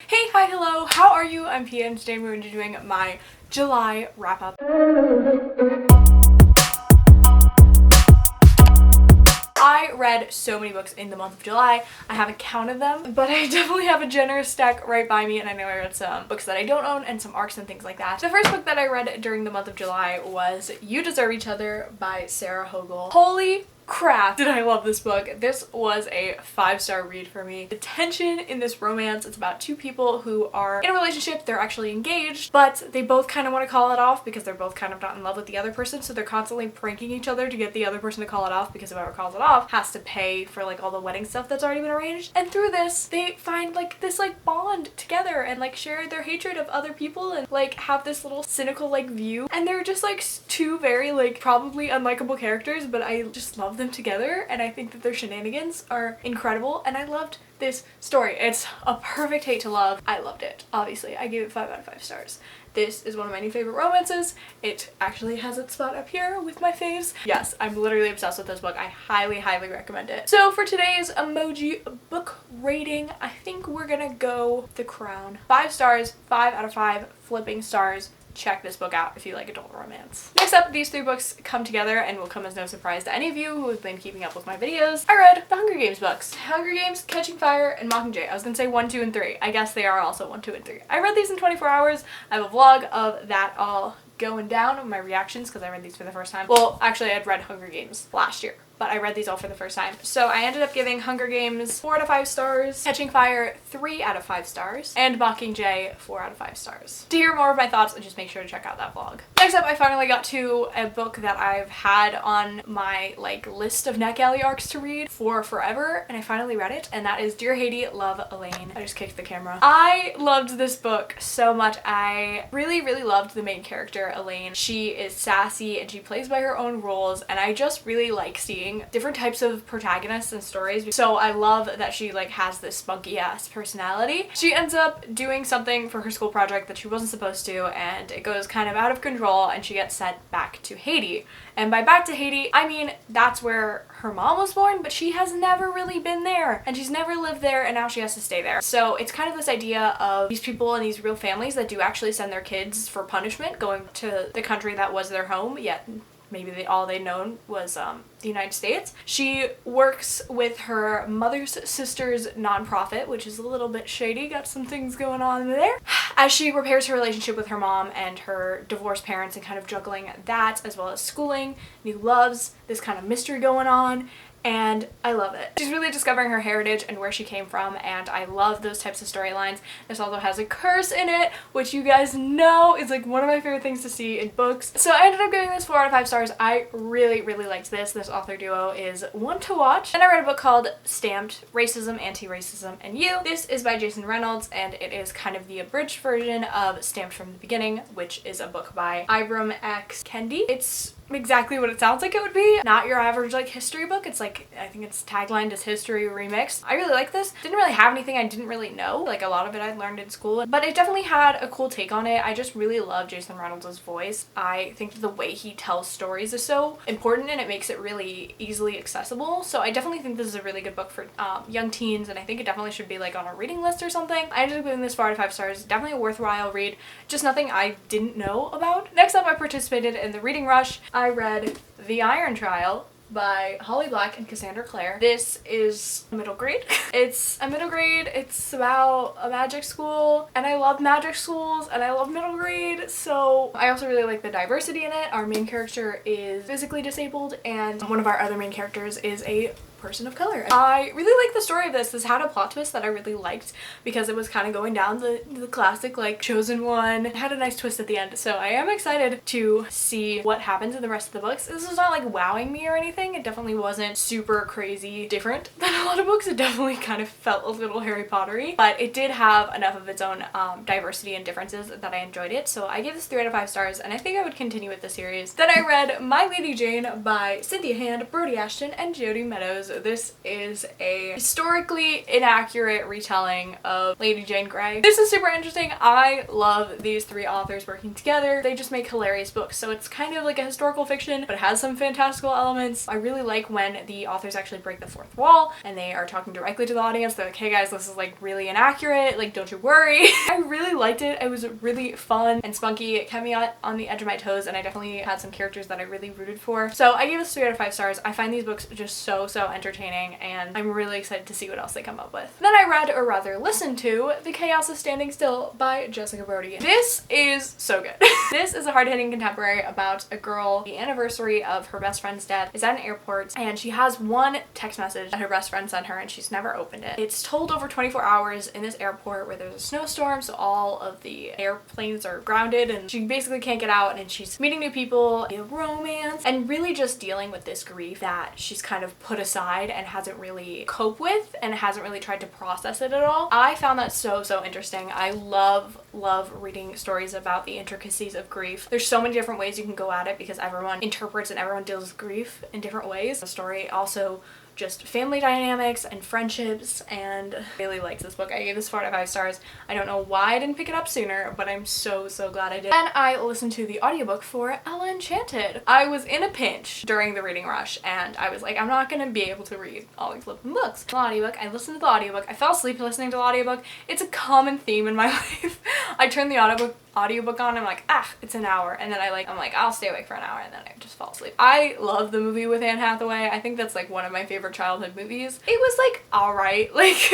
Hey, hi, hello, how are you? I'm Pia and today we're going to be doing my July wrap-up. I read so many books in the month of July. I haven't counted them, but I definitely have a generous stack right by me, and I know I read some books that I don't own and some ARCs and things like that. The first book that I read during the month of July was You Deserve Each Other by Sarah Hogle. Holy crap, did I love this book. This was a 5-star read for me. The tension in this romance, it's about two people who are in a relationship, they're actually engaged, but they both kind of want to call it off because they're both kind of not in love with the other person, so they're constantly pranking each other to get the other person to call it off because whoever calls it off has to pay for like all the wedding stuff that's already been arranged. And through this, they find like this like bond together and like share their hatred of other people and like have this little cynical like view. And they're just like two very like probably unlikable characters, but I just love them together, and I think that their shenanigans are incredible, and I loved this story. It's a perfect hate to love. I loved it. Obviously, I gave it 5 out of 5 stars. This is one of my new favorite romances. It actually has its spot up here with my faves. Yes, I'm literally obsessed with this book. I highly, highly recommend it. So for today's emoji book rating, I think we're gonna go The Crown. 5 stars, 5 out of 5 flipping stars. Check this book out if you like adult romance. Next up, these 3 books come together and will come as no surprise to any of you who have been keeping up with my videos. I read the Hunger Games books. Hunger Games, Catching Fire, and Mockingjay. I was gonna say 1, 2, and 3. I guess they are also 1, 2, and 3. I read these in 24 hours. I have a vlog of that all going down, my reactions, because I read these for the first time. Well, actually, I'd read Hunger Games last year, but I read these all for the first time. So I ended up giving Hunger Games 4 out of 5 stars, Catching Fire 3 out of 5 stars, and Mockingjay 4 out of 5 stars. To hear more of my thoughts, just make sure to check out that vlog. Next up, I finally got to a book that I've had on my like list of NetGalley arcs to read for forever, and I finally read it, and that is Dear Haiti, Love, Elaine. I just kicked the camera. I loved this book so much. I really, really loved the main character, Elaine. She is sassy and she plays by her own rules, and I just really like seeing different types of protagonists and stories. So I love that she like has this spunky ass personality. She ends up doing something for her school project that she wasn't supposed to, and it goes kind of out of control and she gets sent back to Haiti. And by back to Haiti, I mean that's where her mom was born, but she has never really been there and she's never lived there, and now she has to stay there. So it's kind of this idea of these people and these real families that do actually send their kids for punishment going to the country that was their home, yet maybe all they'd known was the United States. She works with her mother's sister's nonprofit, which is a little bit shady, got some things going on there, as she repairs her relationship with her mom and her divorced parents and kind of juggling that as well as schooling, new loves, this kind of mystery going on. And I love it. She's really discovering her heritage and where she came from, and I love those types of storylines. This also has a curse in it, which you guys know is like one of my favorite things to see in books. So I ended up giving this 4 out of 5 stars. I really, really liked this. This author duo is one to watch. And I read a book called Stamped, Racism, Anti-Racism, and You. This is by Jason Reynolds, and it is kind of the abridged version of Stamped from the Beginning, which is a book by Ibram X. Kendi. It's exactly what it sounds like it would be. Not your average like history book. It's like, I think it's taglined as history remixed. I really like this. Didn't really have anything I didn't really know. Like a lot of it I'd learned in school, but it definitely had a cool take on it. I just really love Jason Reynolds' voice. I think the way he tells stories is so important, and it makes it really easily accessible. So I definitely think this is a really good book for young teens, and I think it definitely should be like on a reading list or something. I ended up giving this 4 out of 5 stars. Definitely a worthwhile read. Just nothing I didn't know about. Next up, I participated in the reading rush. I read The Iron Trial by Holly Black and Cassandra Clare. This is middle grade. It's a middle grade. It's about a magic school, and I love magic schools and I love middle grade, so I also really like the diversity in it. Our main character is physically disabled, and one of our other main characters is a person of color. I really like the story of this. This had a plot twist that I really liked because it was kind of going down the classic like chosen one. It had a nice twist at the end, so I am excited to see what happens in the rest of the books. This was not like wowing me or anything. It definitely wasn't super crazy different than a lot of books. It definitely kind of felt a little Harry Pottery, but it did have enough of its own diversity and differences that I enjoyed it. So I gave this 3 out of 5 stars, and I think I would continue with the series. Then I read My Lady Jane by Cynthia Hand, Brody Ashton, and Jodi Meadows. because this is a historically inaccurate retelling of Lady Jane Grey. This is super interesting. I love these three authors working together. They just make hilarious books. So it's kind of like a historical fiction, but it has some fantastical elements. I really like when the authors actually break the fourth wall and they are talking directly to the audience. They're like, hey guys, this is like really inaccurate. Like, don't you worry. I really liked it. It was really fun and spunky. It kept me on the edge of my toes, and I definitely had some characters that I really rooted for. So I gave this 3 out of 5 stars. I find these books just so entertaining, and I'm really excited to see what else they come up with. Then I read, or rather listened to, The Chaos is Standing Still by Jessica Brody. This is so good. This is a hard-hitting contemporary about a girl. The anniversary of her best friend's death is at an airport, and she has one text message that her best friend sent her, and she's never opened it. It's told over 24 hours in this airport where there's a snowstorm, so all of the airplanes are grounded, and she basically can't get out, and she's meeting new people, a romance, and really just dealing with this grief that she's kind of put aside and hasn't really coped with and hasn't really tried to process it at all. I found that so interesting. I love reading stories about the intricacies of grief. There's so many different ways you can go at it because everyone interprets and everyone deals with grief in different ways. The story also just family dynamics and friendships, and I really liked this book. I gave this 4 out of 5 stars. I don't know why I didn't pick it up sooner, but I'm so glad I did. And I listened to the audiobook for Ella Enchanted. I was in a pinch during the reading rush, and I was like, I'm not gonna be able to read all these flipping books. The audiobook, I listened to the audiobook. I fell asleep listening to the audiobook. It's a common theme in my life. I turned the audiobook on, I'm like, it's an hour, and then I'm like, I'll stay awake for an hour, and then I just fall asleep. I love the movie with Anne Hathaway. I think that's like one of my favorite childhood movies. It was like alright, like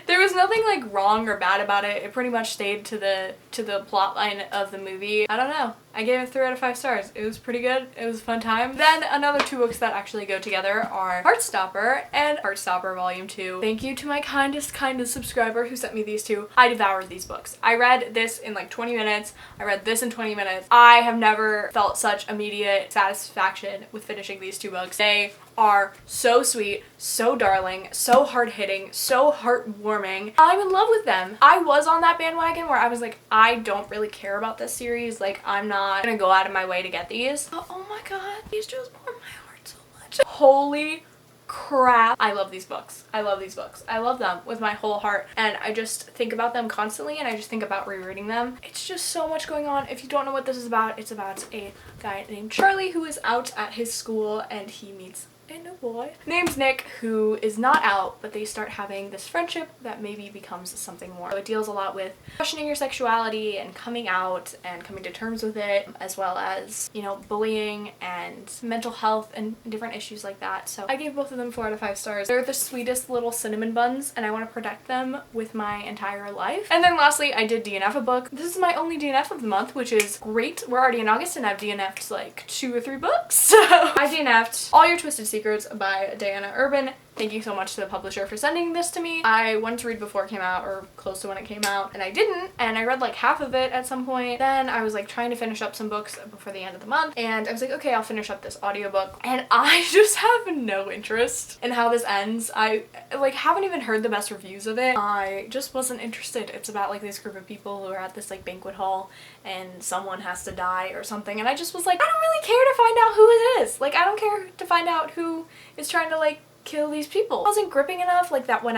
there was nothing like wrong or bad about it. It pretty much stayed to the plot line of the movie. I don't know. I gave it 3 out of 5 stars. It was pretty good. It was a fun time. Then another 2 books that actually go together are Heartstopper and Heartstopper Volume 2. Thank you to my kindest subscriber who sent me these 2. I devoured these books. I read this in like 20 minutes. I read this in 20 minutes. I have never felt such immediate satisfaction with finishing these 2 books. They are so sweet, so darling, so hard-hitting, so heartwarming. I'm in love with them. I was on that bandwagon where I was like, I don't really care about this series. Like, I'm not gonna go out of my way to get these. But oh my god, these just warm my heart so much. Holy crap. I love these books. I love these books. I love them with my whole heart, and I just think about them constantly, and I just think about rereading them. It's just so much going on. If you don't know what this is about, it's about a guy named Charlie who is out at his school, and he meets a new boy named Nick who is not out, but they start having this friendship that maybe becomes something more. So it deals a lot with questioning your sexuality and coming out and coming to terms with it, as well as, you know, bullying and mental health and different issues like that. So I gave both of them 4 out of 5 stars. They're the sweetest little cinnamon buns, and I want to protect them with my entire life. And then lastly, I did DNF a book. This is my only DNF of the month, which is great. We're already in August and I've DNF'd like 2 or 3 books. So I DNF'd All Your Twisted Secrets by Diana Urban. Thank you so much to the publisher for sending this to me. I wanted to read before it came out, or close to when it came out, and I didn't, and I read like half of it at some point. Then I was like trying to finish up some books before the end of the month, and I was like, okay, I'll finish up this audiobook, and I just have no interest in how this ends. I like haven't even heard the best reviews of it. I just wasn't interested. It's about like this group of people who are at this like banquet hall, and someone has to die or something, and I just was like, I don't really care to find out who it is. Like, I don't care to find out who is trying to like kill these people. It wasn't gripping enough like that when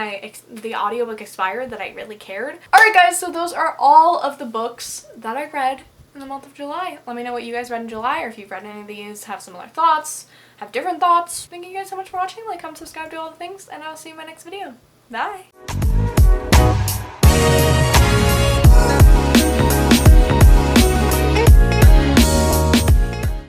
the audiobook expired that I really cared. Alright guys, so those are all of the books that I read in the month of July. Let me know what you guys read in July, or if you've read any of these, have similar thoughts, have different thoughts. Thank you guys so much for watching. Like, comment, subscribe, do all the things, and I'll see you in my next video. Bye!